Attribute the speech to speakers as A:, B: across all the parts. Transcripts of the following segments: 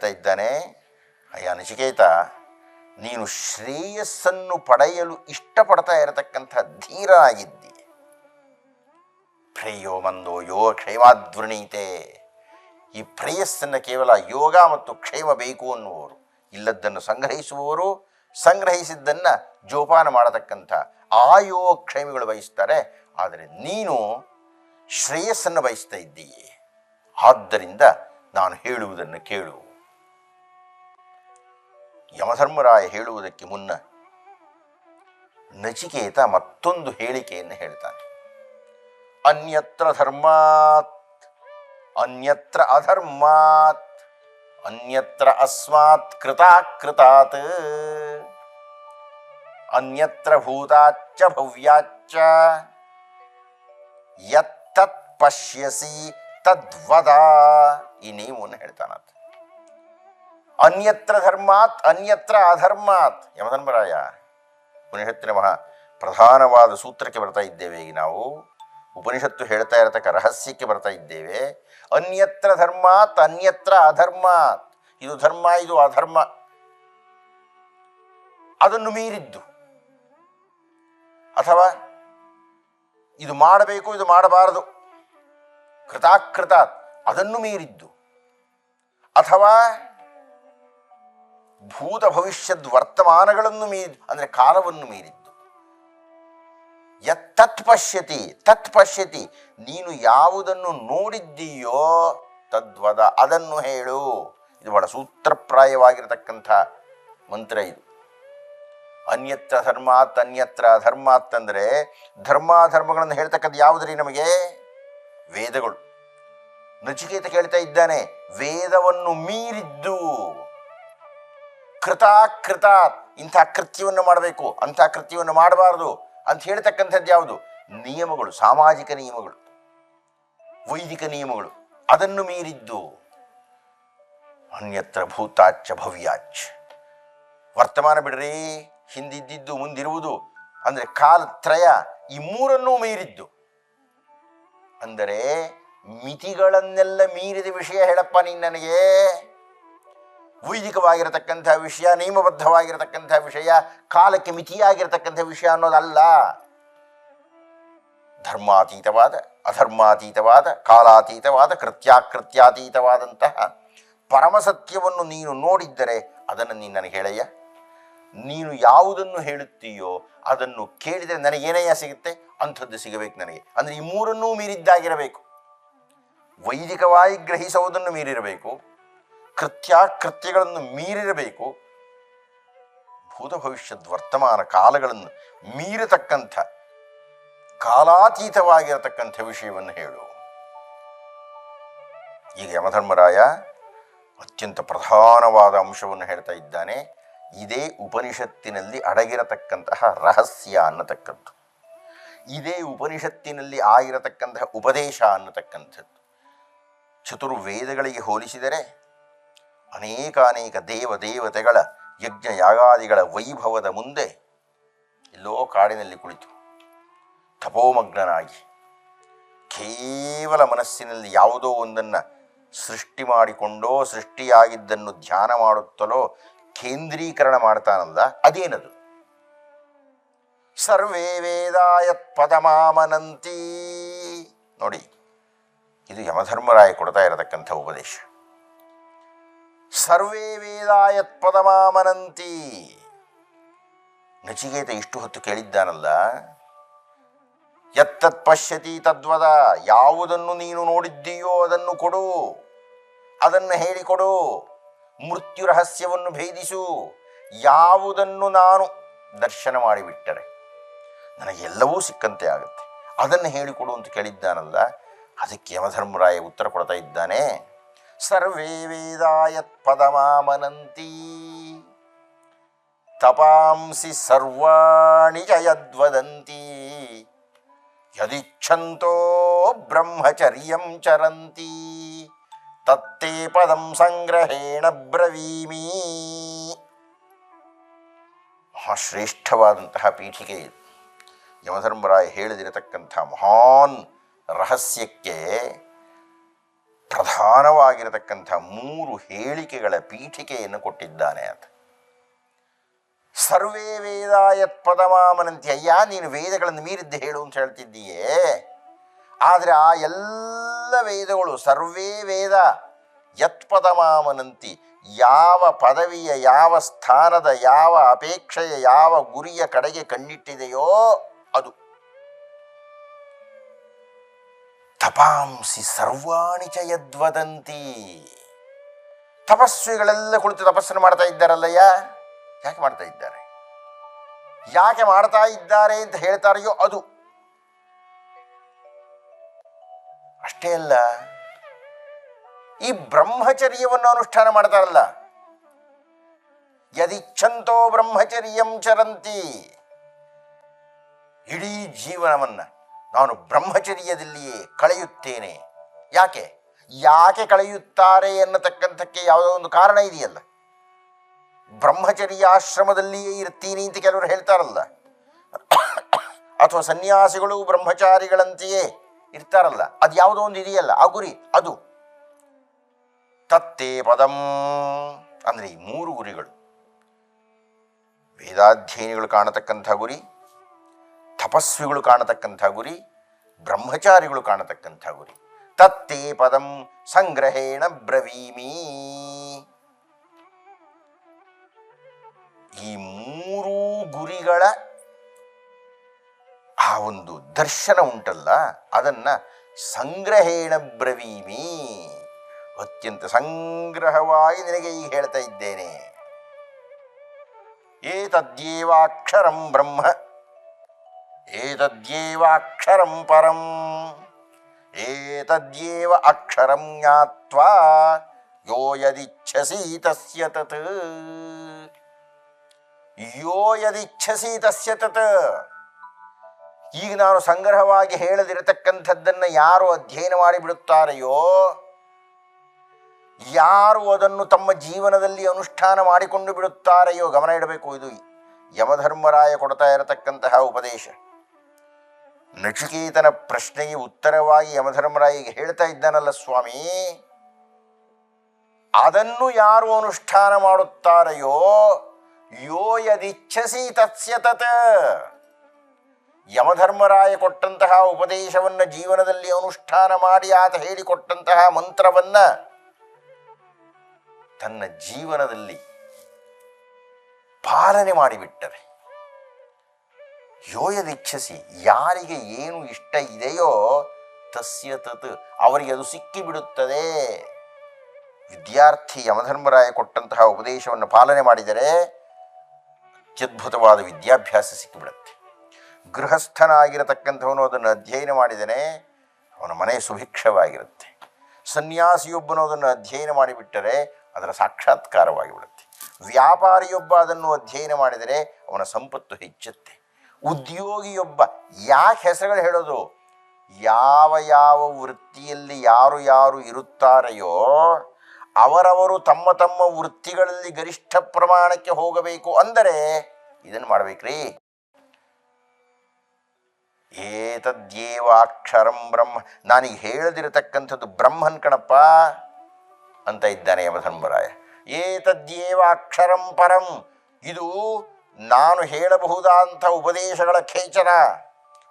A: ಹೇಳ್ತಾ ಇದ್ದಾನೆ, ಅಯ್ಯ ನಚಿಕೇತ, ನೀನು ಶ್ರೇಯಸ್ಸನ್ನು ಪಡೆಯಲು ಇಷ್ಟಪಡ್ತಾ ಇರತಕ್ಕಂಥ ಧೀರನಾಗಿದ್ದಿ. ಪ್ರೇಯೋ ಮಂದೋ ಯೋ ಕ್ಷೇಮಾದ್ವೃಣೀತೆ. ಈ ಪ್ರೇಯಸ್ಸನ್ನು ಕೇವಲ ಯೋಗ ಮತ್ತು ಕ್ಷೇಮ ಬೇಕು ಅನ್ನುವರು, ಇಲ್ಲದ್ದನ್ನು ಸಂಗ್ರಹಿಸುವವರು, ಸಂಗ್ರಹಿಸಿದ್ದನ್ನು ಜೋಪಾನ ಮಾಡತಕ್ಕಂಥ ಆಯೋ ಕ್ಷೇಮಿಗಳು ಬಯಸ್ತಾರೆ. ಆದರೆ ನೀನು ಶ್ರೇಯಸ್ಸನ್ನು ಬಯಸ್ತಾ ಇದ್ದೀಯೆ. ಆದ್ದರಿಂದ ನಾನು ಹೇಳುವುದನ್ನು ಕೇಳು. ಯಮಧರ್ಮರಾಯ ಹೇಳುವುದಕ್ಕೆ ಮುನ್ನ ನಚಿಕೇತ ಮತ್ತೊಂದು ಹೇಳಿಕೆಯನ್ನು ಹೇಳ್ತಾನೆ. ಅನ್ಯತ್ರ ಧರ್ಮಾತ್ ಅನ್ಯತ್ರ ಅಧರ್ಮಾತ್ ಅನ್ಯತ್ರ ಅಸ್ಮಾತ್ ಕೃತಾತ್ ಅನ್ಯತ್ರ ಭೂತಾಚ್ಚ ಭವ್ಯಾಚ್ಚ ಯತ್ತತ್ ಪಶ್ಯಸಿ ತದ್ವದ. ಈ ನಿಯಮವನ್ನು ಹೇಳ್ತಾನಂತ. ಅನ್ಯತ್ರ ಧರ್ಮಾತ್ ಅನ್ಯತ್ರ ಅಧರ್ಮಾತ್. ಯಮಧರ್ಮರಾಯ, ಉಪನಿಷತ್ತಿನ ಮಹಾ ಪ್ರಧಾನವಾದ ಸೂತ್ರಕ್ಕೆ ಬರ್ತಾ ಇದ್ದೇವೆ. ಈಗ ನಾವು ಉಪನಿಷತ್ತು ಹೇಳ್ತಾ ಇರತಕ್ಕ ರಹಸ್ಯಕ್ಕೆ ಬರ್ತಾ ಇದ್ದೇವೆ. ಅನ್ಯತ್ರ ಧರ್ಮಾತ್ ಅನ್ಯತ್ರ ಅಧರ್ಮಾತ್. ಇದು ಧರ್ಮ, ಇದು ಅಧರ್ಮ, ಅದನ್ನು ಮೀರಿದ್ದು, ಅಥವಾ ಇದು ಮಾಡಬೇಕು ಇದು ಮಾಡಬಾರದು, ಕೃತಾಕೃತಾತ್ ಅದನ್ನು ಮೀರಿದ್ದು, ಅಥವಾ ಭೂತ ಭವಿಷ್ಯದ್ ವರ್ತಮಾನಗಳನ್ನು ಮೀರಿದ್ದು, ಅಂದರೆ ಕಾಲವನ್ನು ಮೀರಿದ್ದು. ತತ್ ಪಶ್ಯತಿ, ನೀನು ಯಾವುದನ್ನು ನೋಡಿದ್ದೀಯೋ ತದ್ವದ, ಅದನ್ನು ಹೇಳು. ಇದು ಬಹಳ ಸೂತ್ರಪ್ರಾಯವಾಗಿರತಕ್ಕಂಥ ಮಂತ್ರ ಇದು. ಅನ್ಯತ್ರ ಧರ್ಮಾತ್ ಅನ್ಯತ್ರ ಅಧರ್ಮಾತ್ ಅಂದರೆ ಧರ್ಮಾಧರ್ಮಗಳನ್ನು ಹೇಳ್ತಕ್ಕಂಥ ಯಾವುದ್ರಿ ನಮಗೆ? ವೇದಗಳು. ನಚಿಕೇತ ಕೇಳ್ತಾ ಇದ್ದಾನೆ, ವೇದವನ್ನು ಮೀರಿದ್ದು, ಕೃತಾತ್ ಇಂಥ ಕೃತ್ಯವನ್ನು ಮಾಡಬೇಕು, ಅಂಥ ಕೃತ್ಯವನ್ನು ಮಾಡಬಾರದು ಅಂತ ಹೇಳ್ತಕ್ಕಂಥದ್ದು ಯಾವುದು? ನಿಯಮಗಳು, ಸಾಮಾಜಿಕ ನಿಯಮಗಳು, ವೈದಿಕ ನಿಯಮಗಳು, ಅದನ್ನು ಮೀರಿದ್ದು. ಅನ್ಯತ್ರ ಭೂತಾಚ್ಚ ಭವ್ಯಾಚ್. ವರ್ತಮಾನ ಬಿಡ್ರಿ, ಹಿಂದಿದ್ದಿದ್ದು ಮುಂದಿರುವುದು ಅಂದರೆ ಕಾಲತ್ರಯ, ಈ ಮೂರನ್ನೂ ಮೀರಿದ್ದು. ಅಂದರೆ ಮಿತಿಗಳನ್ನೆಲ್ಲ ಮೀರಿದ ವಿಷಯ ಹೇಳಪ್ಪ ನೀನು ನನಗೆ. ವೈದಿಕವಾಗಿರತಕ್ಕಂಥ ವಿಷಯ, ನಿಯಮಬದ್ಧವಾಗಿರತಕ್ಕಂಥ ವಿಷಯ, ಕಾಲಕ್ಕೆ ಮಿತಿಯಾಗಿರತಕ್ಕಂಥ ವಿಷಯ ಅನ್ನೋದಲ್ಲ. ಧರ್ಮಾತೀತವಾದ, ಅಧರ್ಮಾತೀತವಾದ, ಕಾಲಾತೀತವಾದ, ಕೃತ್ಯಾಕೃತ್ಯಾತೀತವಾದಂತಹ ಪರಮಸತ್ಯವನ್ನು ನೀನು ನೋಡಿದ್ದರೆ ಅದನ್ನು ನೀನು ನನಗೆ ಹೇಳಯ್ಯ. ನೀನು ಯಾವುದನ್ನು ಹೇಳುತ್ತೀಯೋ ಅದನ್ನು ಕೇಳಿದರೆ ನನಗೇನಯ್ಯ ಸಿಗುತ್ತೆ? ಅಂಥದ್ದು ಸಿಗಬೇಕು ನನಗೆ. ಅಂದರೆ ಈ ಮೂರನ್ನೂ ಮೀರಿದ್ದಾಗಿರಬೇಕು. ವೈದಿಕವಾಗಿ ಗ್ರಹಿಸುವುದನ್ನು ಮೀರಿರಬೇಕು, ಕೃತ್ಯಗಳನ್ನು ಮೀರಿರಬೇಕು, ಭೂತ ಭವಿಷ್ಯದ ವರ್ತಮಾನ ಕಾಲಗಳನ್ನು ಮೀರತಕ್ಕಂಥ ಕಾಲಾತೀತವಾಗಿರತಕ್ಕಂಥ ವಿಷಯವನ್ನು ಹೇಳು. ಈಗ ಯಮಧರ್ಮರಾಯ ಅತ್ಯಂತ ಪ್ರಧಾನವಾದ ಅಂಶವನ್ನು ಹೇಳ್ತಾ ಇದ್ದಾನೆ. ಇದೇ ಉಪನಿಷತ್ತಿನಲ್ಲಿ ಅಡಗಿರತಕ್ಕಂತಹ ರಹಸ್ಯ ಅನ್ನತಕ್ಕದ್ದು, ಇದೇ ಉಪನಿಷತ್ತಿನಲ್ಲಿ ಆಗಿರತಕ್ಕಂತಹ ಉಪದೇಶ ಅನ್ನತಕ್ಕಂಥದ್ದು. ಚತುರ್ವೇದಗಳಿಗೆ ಹೋಲಿಸಿದರೆ ಅನೇಕ ದೇವತೆಗಳ ಯಜ್ಞ ಯಾಗಾದಿಗಳ ವೈಭವದ ಮುಂದೆ ಎಲ್ಲೋ ಕಾಡಿನಲ್ಲಿ ಕುಳಿತು ತಪೋಮಗ್ನನಾಗಿ ಕೇವಲ ಮನಸ್ಸಿನಲ್ಲಿ ಯಾವುದೋ ಒಂದನ್ನು ಸೃಷ್ಟಿ ಮಾಡಿಕೊಂಡೋ ಸೃಷ್ಟಿಯಾಗಿದ್ದನ್ನು ಧ್ಯಾನ ಮಾಡುತ್ತಲೋ ಕೇಂದ್ರೀಕರಣ ಮಾಡ್ತಾನಲ್ಲ, ಅದೇನದು? ಸರ್ವೇ ವೇದಾಯತ್ ಪದಮಾಮನಂತಿ. ನೋಡಿ, ಇದು ಯಮಧರ್ಮರಾಯ ಕೊಡ್ತಾ ಇರತಕ್ಕಂಥ ಉಪದೇಶ. ಸರ್ವೇ ವೇದಾಯತ್ ಪದಮಾಮನಂತಿ. ನಚಿಕೇತ ಇಷ್ಟು ಹೊತ್ತು ಕೇಳಿದ್ದಾನಲ್ಲ, ಯತ್ತತ್ ಪಶ್ಯತಿ ತದ್ವದ. ಯಾವುದನ್ನು ನೀನು ನೋಡಿದ್ದೀಯೋ ಅದನ್ನು ಕೊಡು, ಅದನ್ನು ಹೇಳಿಕೊಡು. ಮೃತ್ಯು ರಹಸ್ಯವನ್ನು ಭೇದಿಸು. ಯಾವುದನ್ನು ನಾನು ದರ್ಶನ ಮಾಡಿಬಿಟ್ಟರೆ ನನಗೆಲ್ಲವೂ ಸಿಕ್ಕಂತೆ ಆಗುತ್ತೆ, ಅದನ್ನು ಹೇಳಿಕೊಡು ಅಂತ ಕೇಳಿದ್ದಾನಲ್ಲ. ಅದಕ್ಕೆ ಯಮಧರ್ಮರಾಯ ಉತ್ತರ ಕೊಡ್ತಾ ಇದ್ದಾನೆ. ಸರ್ವೇ ವೇದಾಯತ್ ಪದಮಾಮನಂತಿ ತಪಾಂಸಿ ಸರ್ವಾಣಿ ಯದ್ವದಂತಿ ಯದಿಚ್ಛಂತೋ ಬ್ರಹ್ಮಚರ್ಯಂ ಚರಂತಿ ತತ್ತೇ ಪದಂ ಸಂಗ್ರಹೇಣ ಬ್ರವೀಮಿ. ಮಹಾಶ್ರೇಷ್ಠವಾದಂತಹ ಪೀಠಿಕೆ ಇದು. ಯಮಧರ್ಮರಾಯ ಹೇಳಿದಿರತಕ್ಕಂಥ ಮಹಾನ್ ರಹಸ್ಯಕ್ಕೆ ಪ್ರಧಾನವಾಗಿರತಕ್ಕಂಥ 3 ಹೇಳಿಕೆಗಳ ಪೀಠಿಕೆಯನ್ನು ಕೊಟ್ಟಿದ್ದಾನೆ ಅಂತ. ಸರ್ವೇ ವೇದ ಯತ್ಪದಮಾಮನಂತಿ. ಅಯ್ಯ, ನೀನು ವೇದಗಳನ್ನು ಮೀರಿದ್ದು ಹೇಳು ಅಂತ ಹೇಳ್ತಿದ್ದೀಯೇ, ಆದರೆ ಆ ಎಲ್ಲ ವೇದಗಳು ಸರ್ವೇ ವೇದ ಯತ್ಪದಮಾಮನಂತಿ, ಯಾವ ಪದವಿಯ, ಯಾವ ಸ್ಥಾನದ, ಯಾವ ಅಪೇಕ್ಷೆಯ, ಯಾವ ಗುರಿಯ ಕಡೆಗೆ ಕಣ್ಣಿಟ್ಟಿದೆಯೋ ಅದು. ತಪಾಂಸಿ ಸರ್ವಾಣಿ ಚ ಯದ್ವದಂತಿ. ತಪಸ್ವಿಗಳೆಲ್ಲ ಕುಳಿತು ತಪಸ್ಸನ್ನು ಮಾಡ್ತಾ ಇದ್ದಾರಲ್ಲಯ್ಯ, ಯಾಕೆ ಮಾಡ್ತಾ ಇದ್ದಾರೆ? ಯಾಕೆ ಮಾಡ್ತಾ ಇದ್ದಾರೆ ಅಂತ ಹೇಳ್ತಾರೆಯೋ ಅದು. ಅಷ್ಟೇ ಅಲ್ಲ, ಈ ಬ್ರಹ್ಮಚರ್ಯವನ್ನು ಅನುಷ್ಠಾನ ಮಾಡ್ತಾರಲ್ಲ, ಯದಿಚ್ಛಂತೋ ಬ್ರಹ್ಮಚರ್ಯಂ ಚರಂತಿ. ಇಡೀ ಜೀವನವನ್ನು ನಾನು ಬ್ರಹ್ಮಚರ್ಯದಲ್ಲಿಯೇ ಕಳೆಯುತ್ತೇನೆ. ಯಾಕೆ ಯಾಕೆ ಕಳೆಯುತ್ತಾರೆ ಎನ್ನತಕ್ಕಂಥಕ್ಕೆ ಯಾವುದೋ ಒಂದು ಕಾರಣ ಇದೆಯಲ್ಲ. ಬ್ರಹ್ಮಚರ್ಯಾಶ್ರಮದಲ್ಲಿಯೇ ಇರ್ತೀನಿ ಅಂತ ಕೆಲವರು ಹೇಳ್ತಾರಲ್ಲ, ಅಥವಾ ಸನ್ಯಾಸಿಗಳು ಬ್ರಹ್ಮಚಾರಿಗಳಂತೆಯೇ ಇರ್ತಾರಲ್ಲ, ಅದು ಯಾವುದೋ ಒಂದು ಇದೆಯಲ್ಲ, ಆ ಗುರಿ ಅದು. ತತ್ತೇ ಪದಂ ಅಂದರೆ ಈ 3 ಗುರಿಗಳು, ವೇದಾಧ್ಯಯನಿಗಳು ಕಾಣತಕ್ಕಂಥ ಗುರಿ, ತಪಸ್ವಿಗಳು ಕಾಣತಕ್ಕಂಥ ಗುರಿ, ಬ್ರಹ್ಮಚಾರಿಗಳು ಕಾಣತಕ್ಕಂಥ ಗುರಿ. ತತ್ತೇ ಪದಂ ಸಂಗ್ರಹೇಣ ಬ್ರವೀಮಿ. ಈ 3 ಗುರಿಗಳ ಆ ಒಂದು ದರ್ಶನ ಉಂಟಲ್ಲ, ಅದನ್ನು ಸಂಗ್ರಹೇಣ ಬ್ರವೀಮಿ, ಅತ್ಯಂತ ಸಂಗ್ರಹವಾಗಿ ನಿನಗೆ ಈಗ ಹೇಳ್ತಾ ಇದ್ದೇನೆ. ಏತದ್ಯೇವಾಕ್ಷರಂ ಬ್ರಹ್ಮ, ಏತದ್ಯೇವಾಕ್ಷರಂ ಪರಂ, ಏತದ್ಯೇವ ಅಕ್ಷರಂ ಜ್ಞಾತ್ವಾ ಯೋ ಯದಿಚ್ಛಸಿ ತಸ್ಯ ತತ್. ಯೋ ಯದಿಚ್ಛಸಿ ತಸ್ಯ ತತ್. ಈಗ ನಾನು ಸಂಗ್ರಹವಾಗಿ ಹೇಳದಿರತಕ್ಕಂಥದ್ದನ್ನು ಯಾರು ಅಧ್ಯಯನ ಮಾಡಿಬಿಡುತ್ತಾರೆಯೋ, ಯಾರು ಅದನ್ನು ತಮ್ಮ ಜೀವನದಲ್ಲಿ ಅನುಷ್ಠಾನ ಮಾಡಿಕೊಂಡು ಬಿಡುತ್ತಾರೆಯೋ, ಗಮನ ಇಡಬೇಕು, ಇದು ಯಮಧರ್ಮರಾಯ ಕೊಡ್ತಾ ಇರತಕ್ಕಂತಹ ಉಪದೇಶ. ನಚಿಕೇತನ ಪ್ರಶ್ನೆಗೆ ಉತ್ತರವಾಗಿ ಯಮಧರ್ಮರಾಯಿಗೆ ಹೇಳ್ತಾ ಇದ್ದಾನಲ್ಲ ಸ್ವಾಮಿ, ಅದನ್ನು ಯಾರು ಅನುಷ್ಠಾನ ಮಾಡುತ್ತಾರೆಯೋ, ಯೋ ಯದಿಚ್ಛಸಿ ತತ್ಸ್ಯ ತತ್. ಯಮಧರ್ಮರಾಯ ಕೊಟ್ಟಂತಹ ಉಪದೇಶವನ್ನು ಜೀವನದಲ್ಲಿ ಅನುಷ್ಠಾನ ಮಾಡಿ ಆತ ಹೇಳಿಕೊಟ್ಟಂತಹ ಮಂತ್ರವನ್ನು ತನ್ನ ಜೀವನದಲ್ಲಿ ಪಾಲನೆ ಮಾಡಿಬಿಟ್ಟರೆ, ಯೋ ಯದಿಚ್ಛಸಿ, ಯಾರಿಗೆ ಏನು ಇಷ್ಟ ಇದೆಯೋ ತಸ್ಯ ತತ್, ಅವರಿಗೆ ಅದು ಸಿಕ್ಕಿಬಿಡುತ್ತದೆ. ವಿದ್ಯಾರ್ಥಿ ಯಮಧರ್ಮರಾಯ ಕೊಟ್ಟಂತಹ ಉಪದೇಶವನ್ನು ಪಾಲನೆ ಮಾಡಿದರೆ ಅತ್ಯದ್ಭುತವಾದ ವಿದ್ಯಾಭ್ಯಾಸ ಸಿಕ್ಕಿಬಿಡುತ್ತೆ. ಗೃಹಸ್ಥನಾಗಿರತಕ್ಕಂಥವನು ಅದನ್ನು ಅಧ್ಯಯನ ಮಾಡಿದರೆ ಅವನ ಮನೆ ಸುಭಿಕ್ಷವಾಗಿರುತ್ತೆ. ಸನ್ಯಾಸಿಯೊಬ್ಬನು ಅದನ್ನು ಅಧ್ಯಯನ ಮಾಡಿಬಿಟ್ಟರೆ ಅದರ ಸಾಕ್ಷಾತ್ಕಾರವಾಗಿಬಿಡುತ್ತೆ. ವ್ಯಾಪಾರಿಯೊಬ್ಬ ಅದನ್ನು ಅಧ್ಯಯನ ಮಾಡಿದರೆ ಅವನ ಸಂಪತ್ತು ಹೆಚ್ಚುತ್ತೆ. ಉದ್ಯೋಗಿಯೊಬ್ಬ, ಯಾಕೆ ಹೆಸರುಗಳು ಹೇಳೋದು, ಯಾವ ಯಾವ ವೃತ್ತಿಯಲ್ಲಿ ಯಾರು ಯಾರು ಇರುತ್ತಾರೆಯೋ ಅವರವರು ತಮ್ಮ ತಮ್ಮ ವೃತ್ತಿಗಳಲ್ಲಿ ಗರಿಷ್ಠ ಪ್ರಮಾಣಕ್ಕೆ ಹೋಗಬೇಕು ಅಂದರೆ ಇದನ್ನು ಮಾಡಬೇಕ್ರಿ. ಏತದ್ಯೇವ ಅಕ್ಷರಂ ಬ್ರಹ್ಮ, ನಾನೀಗ ಹೇಳದಿರತಕ್ಕಂಥದ್ದು ಬ್ರಹ್ಮನ್ ಕಣಪ್ಪ ಅಂತ ಇದ್ದಾನೆ ಯಮಧರ್ಮರಾಯ. ಏತದ್ಯೇವ ಅಕ್ಷರಂ ಪರಂ, ಇದು ನಾನು ಹೇಳಬಹುದಾದಂಥ ಉಪದೇಶಗಳ ಖೇಚರ,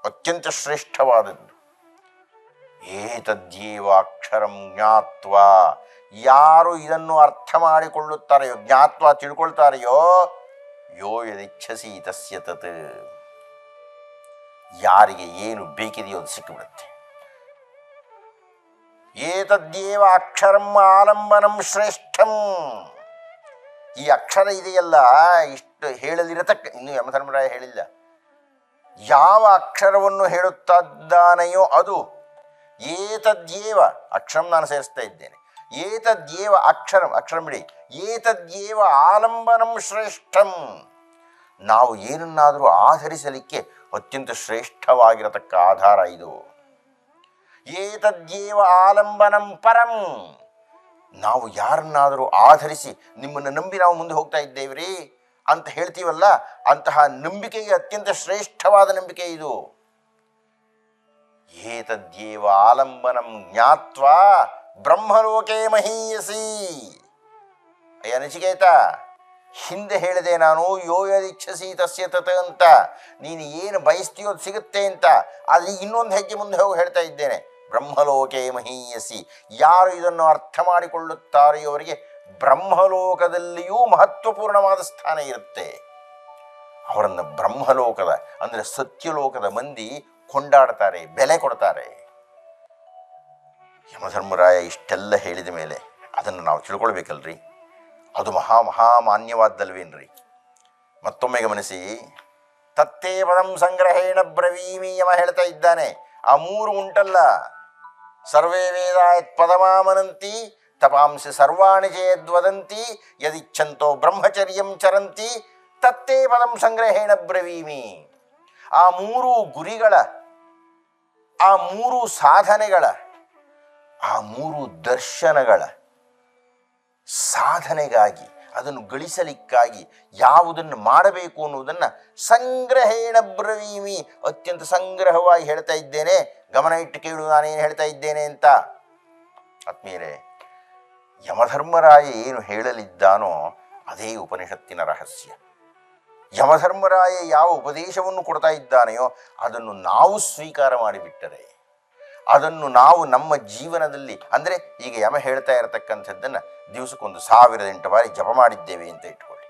A: ಅತ್ಯಂತ ಶ್ರೇಷ್ಠವಾದದ್ದು. ಏತದ್ಯೇವ ಅಕ್ಷರಂ ಜ್ಞಾತ್ವಾ, ಯಾರು ಇದನ್ನು ಅರ್ಥ ಮಾಡಿಕೊಳ್ಳುತ್ತಾರೆಯೋ, ಜ್ಞಾತ್ವಾ ತಿಳ್ಕೊಳ್ತಾರೆಯೋ, ಯೋ ಯದಿಚ್ಛಸಿ ತಸ್ಯ ತತ್, ಯಾರಿಗೆ ಏನು ಬೇಕಿದೆಯೋ ಅದು ಸಿಕ್ಕಿಬಿಡುತ್ತೆ. ಏತದ್ಯೇವ ಅಕ್ಷರಂ ಆಲಂಬನಂ ಶ್ರೇಷ್ಠಂ, ಈ ಅಕ್ಷರ ಇದೆಯಲ್ಲ, ಇಷ್ಟು ಹೇಳಲಿರತಕ್ಕ, ಇನ್ನು ಯಮಧರ್ಮರಾಯ ಹೇಳಿಲ್ಲ, ಯಾವ ಅಕ್ಷರವನ್ನು ಹೇಳುತ್ತಿದ್ದಾನೆಯೋ ಅದು. ಏತದ್ಯೇವ ಅಕ್ಷರಂ ನಾನು ಸೇರಿಸ್ತಾ ಇದ್ದೇನೆ. ಏತದ್ಯೇವ ಅಕ್ಷರಂ, ಅಕ್ಷರಂ ಬಿಡಿ, ಏತದ್ಯೇವ ಆಲಂಬನಂ ಶ್ರೇಷ್ಠಂ, ನಾವು ಏನನ್ನಾದರೂ ಆಧರಿಸಲಿಕ್ಕೆ ಅತ್ಯಂತ ಶ್ರೇಷ್ಠವಾಗಿರತಕ್ಕ ಆಧಾರ ಇದು. ಏತದ್ಯೇವ ಆಲಂಬನಂ ಪರಂ, ನಾವು ಯಾರನ್ನಾದರೂ ಆಧರಿಸಿ ನಿಮ್ಮನ್ನು ನಂಬಿ ನಾವು ಮುಂದೆ ಹೋಗ್ತಾ ಇದ್ದೇವ್ರಿ ಅಂತ ಹೇಳ್ತೀವಲ್ಲ, ಅಂತಹ ನಂಬಿಕೆಗೆ ಅತ್ಯಂತ ಶ್ರೇಷ್ಠವಾದ ನಂಬಿಕೆ ಇದು. ಏತದ್ಯೇವ ಆಲಂಬನಂ ಜ್ಞಾತ್ವಾ ಬ್ರಹ್ಮಲೋಕೆ ಮಹೀಯಸಿ. ಅಯ್ಯ ನಚಿಕೇತ, ಹಿಂದೆ ಹೇಳಿದೆ ನಾನು ಯೋ ಯದಿಚ್ಛಸಿ ತಸ್ಯ ತತ್ ಅಂತ, ನೀನು ಏನು ಬಯಸ್ತೀಯೋ ಅದು ಸಿಗುತ್ತೆ ಅಂತ. ಆದರೆ ಇನ್ನೊಂದು ಹೆಜ್ಜೆ ಮುಂದೆ ಹೋಗಿ ಹೇಳ್ತಾ ಇದ್ದೇನೆ, ಬ್ರಹ್ಮಲೋಕೆ ಮಹೀಯಸಿ. ಯಾರು ಇದನ್ನು ಅರ್ಥ ಮಾಡಿಕೊಳ್ಳುತ್ತಾರೆಯೋ ಅವರಿಗೆ ಬ್ರಹ್ಮಲೋಕದಲ್ಲಿಯೂ ಮಹತ್ವಪೂರ್ಣವಾದ ಸ್ಥಾನ ಇರುತ್ತೆ. ಅವರನ್ನು ಬ್ರಹ್ಮಲೋಕದ ಅಂದರೆ ಸತ್ಯಲೋಕದ ಮಂದಿ ಕೊಂಡಾಡ್ತಾರೆ, ಬೆಲೆ ಕೊಡ್ತಾರೆ. ಯಮಧರ್ಮರಾಯ ಇಷ್ಟೆಲ್ಲ ಹೇಳಿದ ಮೇಲೆ ಅದನ್ನು ನಾವು ತಿಳ್ಕೊಳ್ಬೇಕಲ್ರಿ. ಅದು ಮಹಾಮಾನ್ಯವಾದ್ದಲ್ವೇನ್ರಿ? ಮತ್ತೊಮ್ಮೆ ಗಮನಿಸಿ, ತತ್ತೇ ಪದಂ ಸಂಗ್ರಹೇಣ ಬ್ರವೀಮಿ ಯಮ ಹೇಳ್ತಾ ಇದ್ದಾನೆ. ಆ ಮೂರು ಉಂಟಲ್ಲ, ಸರ್ವೇ ವೇದ ಯತ್ ಪದಮಾಮನಂತಿ ತಪಾಂಸಿ ಸರ್ವಾಣಿ ಚೇದ್ವದಂತಿ ಯದಿಚ್ಛಂತೋ ಬ್ರಹ್ಮಚರ್ಯಂ ಚರಂತಿ ತತ್ತೇ ಪದಂ ಸಂಗ್ರಹೇಣ ಬ್ರವೀಮಿ. ಆ ಮೂರು ಗುರಿಗಳ, ಆ ಮೂರು ಸಾಧನೆಗಳ, ಆ ಮೂರು ದರ್ಶನಗಳ ಸಾಧನೆಗಾಗಿ, ಅದನ್ನು ಗಳಿಸಲಿಕ್ಕಾಗಿ ಯಾವುದನ್ನು ಮಾಡಬೇಕು ಅನ್ನುವುದನ್ನು ಸಂಗ್ರಹೇಣ ಬ್ರವೀಮಿ, ಅತ್ಯಂತ ಸಂಗ್ರಹವಾಗಿ ಹೇಳ್ತಾ ಇದ್ದೇನೆ. ಗಮನ ಇಟ್ಟು ಕೇಳು ನಾನೇನು ಹೇಳ್ತಾ ಇದ್ದೇನೆ ಅಂತ. ಆತ್ಮೀಯರೇ, ಯಮಧರ್ಮರಾಯ ಏನು ಹೇಳಲಿದ್ದಾನೋ ಅದೇ ಉಪನಿಷತ್ತಿನ ರಹಸ್ಯ. ಯಮಧರ್ಮರಾಯ ಯಾವ ಉಪದೇಶವನ್ನು ಕೊಡ್ತಾ ಇದ್ದಾನೆಯೋ ಅದನ್ನು ನಾವು ಸ್ವೀಕಾರ ಮಾಡಿಬಿಟ್ಟರೆ, ಅದನ್ನು ನಾವು ನಮ್ಮ ಜೀವನದಲ್ಲಿ, ಅಂದರೆ ಈಗ ಯಮ ಹೇಳ್ತಾ ಇರತಕ್ಕಂಥದ್ದನ್ನು ದಿವಸಕ್ಕೊಂದು 1008 ಬಾರಿ ಜಪ ಮಾಡಿದ್ದೇವೆ ಅಂತ ಇಟ್ಕೊಳ್ಳಿ.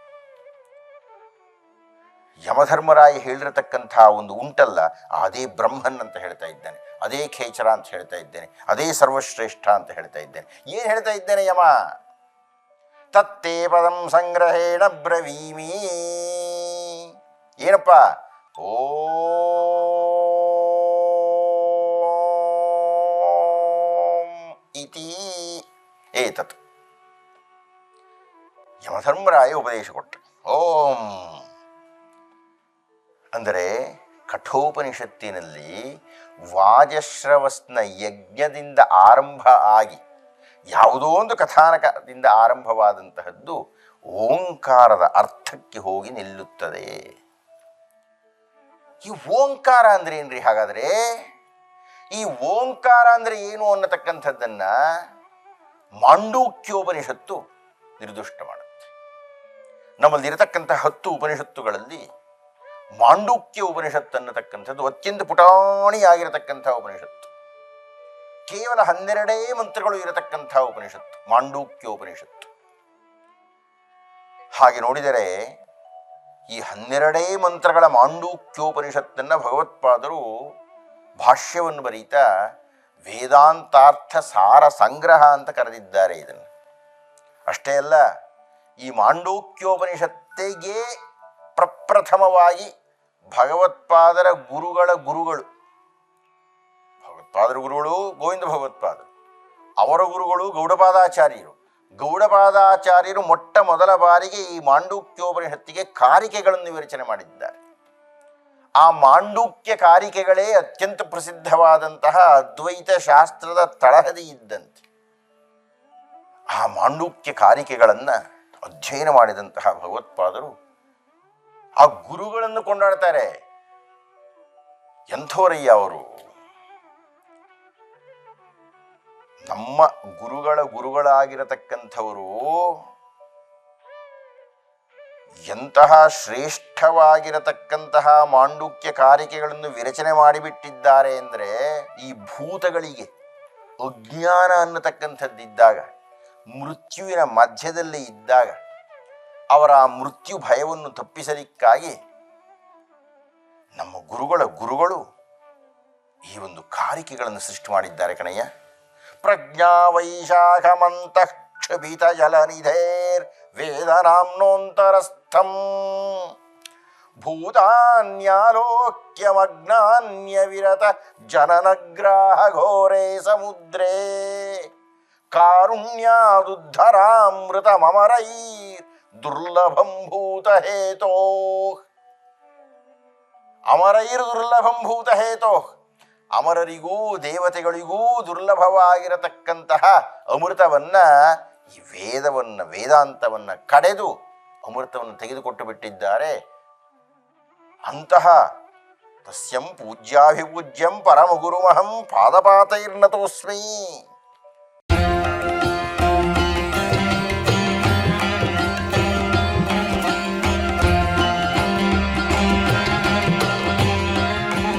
A: ಯಮಧರ್ಮರಾಯ ಹೇಳಿರತಕ್ಕಂಥ ಒಂದು ಉಂಟಲ್ಲ, ಅದೇ ಬ್ರಹ್ಮನ್ ಅಂತ ಹೇಳ್ತಾ ಇದ್ದಾನೆ, ಅದೇ ಖೇಚರ ಅಂತ ಹೇಳ್ತಾ ಇದ್ದೇನೆ, ಅದೇ ಸರ್ವಶ್ರೇಷ್ಠ ಅಂತ ಹೇಳ್ತಾ ಇದ್ದೇನೆ. ಏನು ಹೇಳ್ತಾ ಇದ್ದೇನೆ ಯಮ? ತತ್ತೇ ಪದಂ ಸಂಗ್ರಹೇಣ ಬ್ರವೀಮಿ. ಏನಪ್ಪ? ಇತಿ ಏತತ್. ಯಮಧರ್ಮರಾಯ ಉಪದೇಶ ಕೊಟ್ಟ. ಓಂ ಅಂದರೆ ಕಠೋಪನಿಷತ್ತಿನಲ್ಲಿ ವಾಜಶ್ರವಸ್ನ ಯಜ್ಞದಿಂದ ಆರಂಭ ಆಗಿ ಯಾವುದೋ ಒಂದು ಕಥಾನಕದಿಂದ ಆರಂಭವಾದಂತಹದ್ದು ಓಂಕಾರದ ಅರ್ಥಕ್ಕೆ ಹೋಗಿ ನಿಲ್ಲುತ್ತದೆ. ಈ ಓಂಕಾರ ಅಂದರೆ ಏನ್ರಿ? ಹಾಗಾದರೆ ಈ ಓಂಕಾರ ಅಂದರೆ ಏನು ಅನ್ನತಕ್ಕಂಥದ್ದನ್ನು ಮಾಂಡೂಕ್ಯೋಪನಿಷತ್ತು ನಿರ್ದುಷ್ಟ ಮಾಡುತ್ತೆ. ನಮ್ಮಲ್ಲಿರತಕ್ಕಂಥ 10 ಉಪನಿಷತ್ತುಗಳಲ್ಲಿ ಮಾಂಡೂಕ್ಯ ಉಪನಿಷತ್ತು ಅನ್ನತಕ್ಕಂಥದ್ದು ಅತ್ಯಂತ ಪುಟಾಣಿಯಾಗಿರತಕ್ಕಂಥ ಉಪನಿಷತ್ತು. ಕೇವಲ 12 ಮಂತ್ರಗಳು ಇರತಕ್ಕಂಥ ಉಪನಿಷತ್ತು ಮಾಂಡೂಕ್ಯೋಪನಿಷತ್ತು. ಹಾಗೆ ನೋಡಿದರೆ ಈ 12 ಮಂತ್ರಗಳ ಮಾಂಡೂಕ್ಯೋಪನಿಷತ್ತನ್ನು ಭಗವತ್ಪಾದರು ಭಾಷ್ಯವನ್ನು ಬರೀತಾ ವೇದಾಂತಾರ್ಥ ಸಾರ ಸಂಗ್ರಹ ಅಂತ ಕರೆದಿದ್ದಾರೆ ಇದನ್ನು. ಅಷ್ಟೇ ಅಲ್ಲ, ಈ ಮಾಂಡೂಕ್ಯೋಪನಿಷತ್ತಿಗೆ ಪ್ರಪ್ರಥಮವಾಗಿ ಭಗವತ್ಪಾದರ ಗುರುಗಳು, ಭಗವತ್ಪಾದರ ಗುರುಗಳು ಗೋವಿಂದ ಭಗವತ್ಪಾದರು, ಅವರ ಗುರುಗಳು ಗೌಡಪಾದಾಚಾರ್ಯರು. ಗೌಡಪಾದಾಚಾರ್ಯರು ಮೊಟ್ಟ ಮೊದಲ ಬಾರಿಗೆ ಈ ಮಾಂಡೂಕ್ಯೋಪನಿಷತ್ತಿಗೆ ಕಾರಿಕೆಗಳನ್ನು ವಿರಚನೆ ಮಾಡಿದ್ದಾರೆ. ಆ ಮಾಂಡೂಕ್ಯ ಕಾರಿಕೆಗಳೇ ಅತ್ಯಂತ ಪ್ರಸಿದ್ಧವಾದಂತಹ ಅದ್ವೈತ ಶಾಸ್ತ್ರದ ತಳಹದಿ ಇದ್ದಂತೆ. ಆ ಮಾಂಡೂಕ್ಯ ಕಾರಿಕೆಗಳನ್ನು ಅಧ್ಯಯನ ಮಾಡಿದಂತಹ ಭಗವತ್ಪಾದರು ಆ ಗುರುಗಳನ್ನು ಕೊಂಡಾಡ್ತಾರೆ. ಎಂಥವರಯ್ಯ ಅವರು? ನಮ್ಮ ಗುರುಗಳಾಗಿರತಕ್ಕಂಥವರು ಎಂತಹ ಶ್ರೇಷ್ಠವಾಗಿರತಕ್ಕಂತಹ ಮಾಂಡೂಕ್ಯ ಕಾರಿಕೆಗಳನ್ನು ವಿರಚನೆ ಮಾಡಿಬಿಟ್ಟಿದ್ದಾರೆ ಅಂದರೆ, ಈ ಭೂತಗಳಿಗೆ ಅಜ್ಞಾನ ಅನ್ನತಕ್ಕಂಥದ್ದಿದ್ದಾಗ, ಮೃತ್ಯುವಿನ ಮಧ್ಯದಲ್ಲಿ ಇದ್ದಾಗ ಅವರ ಆ ಮೃತ್ಯು ಭಯವನ್ನು ತಪ್ಪಿಸಲಿಕ್ಕಾಗಿ ನಮ್ಮ ಗುರುಗಳು ಈ ಒಂದು ಕಾರಿಕೆಗಳನ್ನು ಸೃಷ್ಟಿ ಮಾಡಿದ್ದಾರೆ ಕಣಯ್ಯ. ಪ್ರಜ್ಞಾ ವೈಶಾಖಮಂತಃ ಕ್ಷಭಿತ ಜಲನಿಧೇರ್ ವೇದನಾಮ್ನೋಂತರಸ್ಥಂ ಭೂತಾನ್ಯಾಲೋಕ್ಯಮಗ್ನಾನ್ಯವಿರತ ಜನನಗ್ರಾಹ ಘೋರೇ ಸಮುದ್ರೇ ಕಾರುಣ್ಯಾದುದ್ಧರಾಮೃತಮರೈರ್ ದುರ್ಲಭಂ ಭೂತಹೇತೋ. ಅಮರೈರ್ ದುರ್ಲಭಂ ಭೂತಹೇತೋ, ಅಮರರಿಗೂ ದೇವತೆಗಳಿಗೂ ದುರ್ಲಭವಾಗಿರತಕ್ಕಂತಹ ಅಮೃತವನ್ನ, ಈ ವೇದಾಂತವನ್ನು ಕಡೆದು ಅಮೃತವನ್ನು ತೆಗೆದುಕೊಟ್ಟು ಬಿಟ್ಟಿದ್ದಾರೆ. ಅಂತಹ ತಸ್ಯಂ ಪೂಜ್ಯಾಭಿಪೂಜ್ಯಂ ಪರಮಗುರುಮಹಂ ಪಾದಪಾತೈರ್ನತೋಸ್ಮಿ.